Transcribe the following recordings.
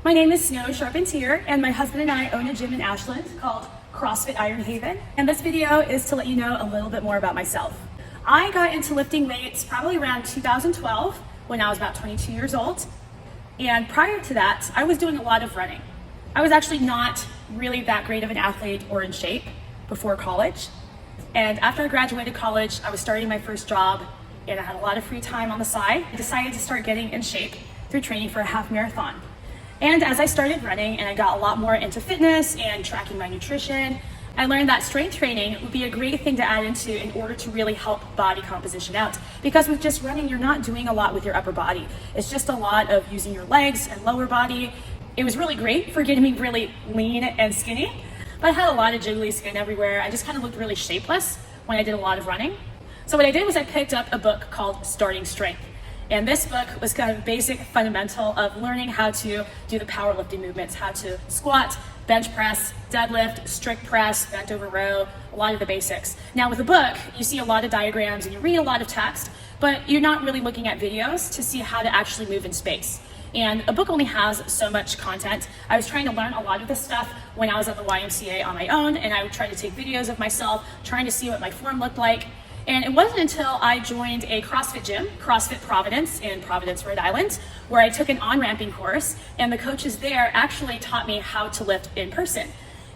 My name is Snow Charpentier, and my husband and I own a gym in Ashland called CrossFit Iron Haven. And this video is to let you know a little bit more about myself. I got into lifting weights probably around 2012 when I was about 22 years old. And prior to that, I was doing a lot of running. I was actually not really that great of an athlete or in shape before college. And after I graduated college, I was starting my first job and I had a lot of free time on the side. I decided to start getting in shape through training for a half marathon. And as I started running and I got a lot more into fitness and tracking my nutrition, I learned that strength training would be a great thing to add into in order to really help body composition out. Because with just running, you're not doing a lot with your upper body. It's just a lot of using your legs and lower body. It was really great for getting me really lean and skinny, but I had a lot of jiggly skin everywhere. I just kind of looked really shapeless when I did a lot of running. So what I did was I picked up a book called Starting Strength. And this book was kind of basic fundamental of learning how to do the powerlifting movements, how to squat, bench press, deadlift, strict press, bent over row, a lot of the basics. Now with a book, you see a lot of diagrams and you read a lot of text, but you're not really looking at videos to see how to actually move in space. And a book only has so much content. I was trying to learn a lot of this stuff when I was at the YMCA on my own, and I would try to take videos of myself, trying to see what my form looked like. And it wasn't until I joined a CrossFit gym, CrossFit Providence in Providence, Rhode Island, where I took an on-ramping course, and the coaches there actually taught me how to lift in person.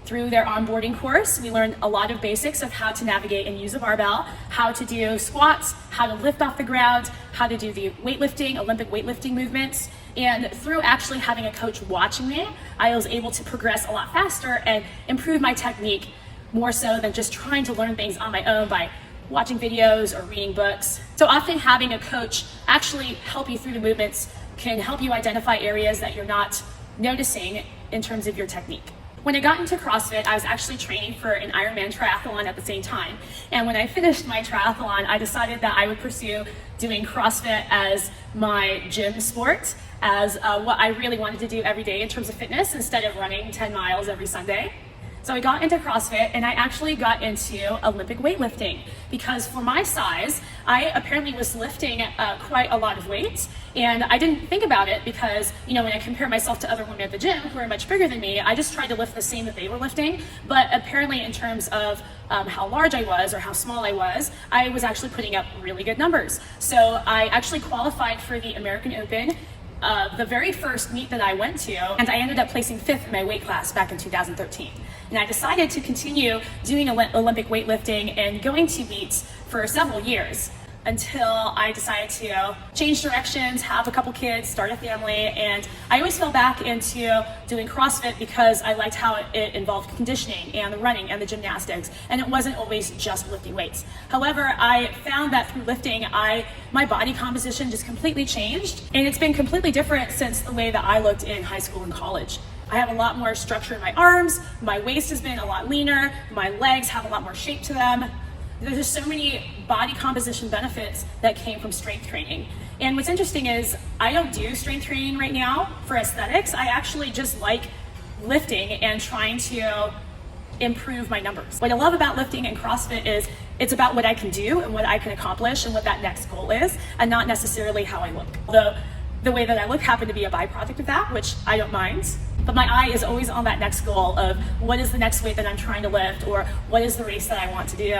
Through their onboarding course, we learned a lot of basics of how to navigate and use a barbell, how to do squats, how to lift off the ground, how to do the weightlifting, Olympic weightlifting movements. And through actually having a coach watching me, I was able to progress a lot faster and improve my technique more so than just trying to learn things on my own by watching videos or reading books. So often having a coach actually help you through the movements can help you identify areas that you're not noticing in terms of your technique. When I got into CrossFit, I was actually training for an Ironman triathlon at the same time. And when I finished my triathlon, I decided that I would pursue doing CrossFit as my gym sport, as what I really wanted to do every day in terms of fitness instead of running 10 miles every Sunday. So I got into CrossFit and I actually got into Olympic weightlifting because for my size, I apparently was lifting quite a lot of weight, and I didn't think about it because, when I compare myself to other women at the gym who are much bigger than me, I just tried to lift the same that they were lifting. But apparently in terms of how large I was or how small I was actually putting up really good numbers. So I actually qualified for the American Open, the very first meet that I went to, and I ended up placing 5th in my weight class back in 2013. And I decided to continue doing Olympic weightlifting and going to meets for several years until I decided to change directions, have a couple kids, start a family, and I always fell back into doing CrossFit because I liked how it involved conditioning and the running and the gymnastics, and it wasn't always just lifting weights. However, I found that through lifting, my body composition just completely changed, and it's been completely different since the way that I looked in high school and college. I have a lot more structure in my arms, my waist has been a lot leaner, my legs have a lot more shape to them. There's just so many body composition benefits that came from strength training. And what's interesting is I don't do strength training right now for aesthetics. I actually just like lifting and trying to improve my numbers. What I love about lifting and CrossFit is it's about what I can do and what I can accomplish and what that next goal is, and not necessarily how I look. Although the way that I look happened to be a byproduct of that, which I don't mind. But my eye is always on that next goal of what is the next weight that I'm trying to lift, or what is the race that I want to do.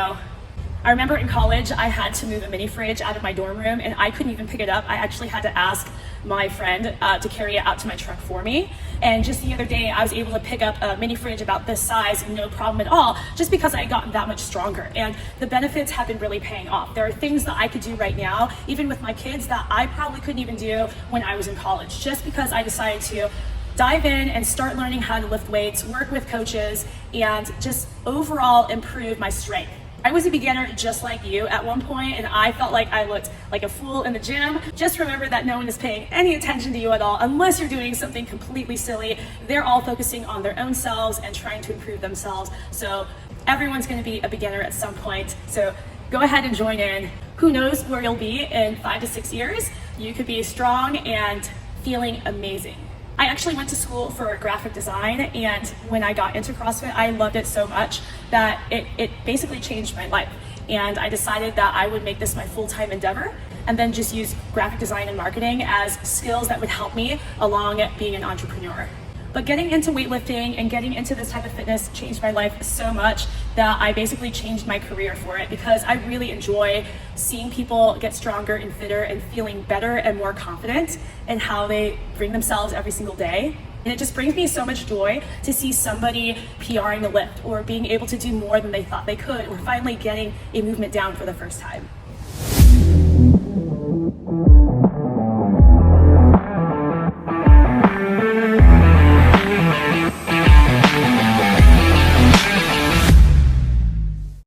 I remember in college, I had to move a mini fridge out of my dorm room and I couldn't even pick it up. I actually had to ask my friend to carry it out to my truck for me. And just the other day, I was able to pick up a mini fridge about this size, no problem at all, just because I had gotten that much stronger. And the benefits have been really paying off. There are things that I could do right now, even with my kids, that I probably couldn't even do when I was in college, just because I decided to dive in and start learning how to lift weights, work with coaches, and just overall improve my strength. I was a beginner just like you at one point, and I felt like I looked like a fool in the gym. Just remember that no one is paying any attention to you at all unless you're doing something completely silly. They're all focusing on their own selves and trying to improve themselves. So everyone's going to be a beginner at some point. So go ahead and join in. Who knows where you'll be in 5 to 6 years? You could be strong and feeling amazing. I actually went to school for graphic design, and when I got into CrossFit, I loved it so much that it basically changed my life. And I decided that I would make this my full-time endeavor. and then just use graphic design and marketing as skills that would help me along being an entrepreneur. But getting into weightlifting and getting into this type of fitness changed my life so much that I basically changed my career for it, because I really enjoy seeing people get stronger and fitter and feeling better and more confident in how they bring themselves every single day. And it just brings me so much joy to see somebody PRing a lift or being able to do more than they thought they could, or finally getting a movement down for the first time.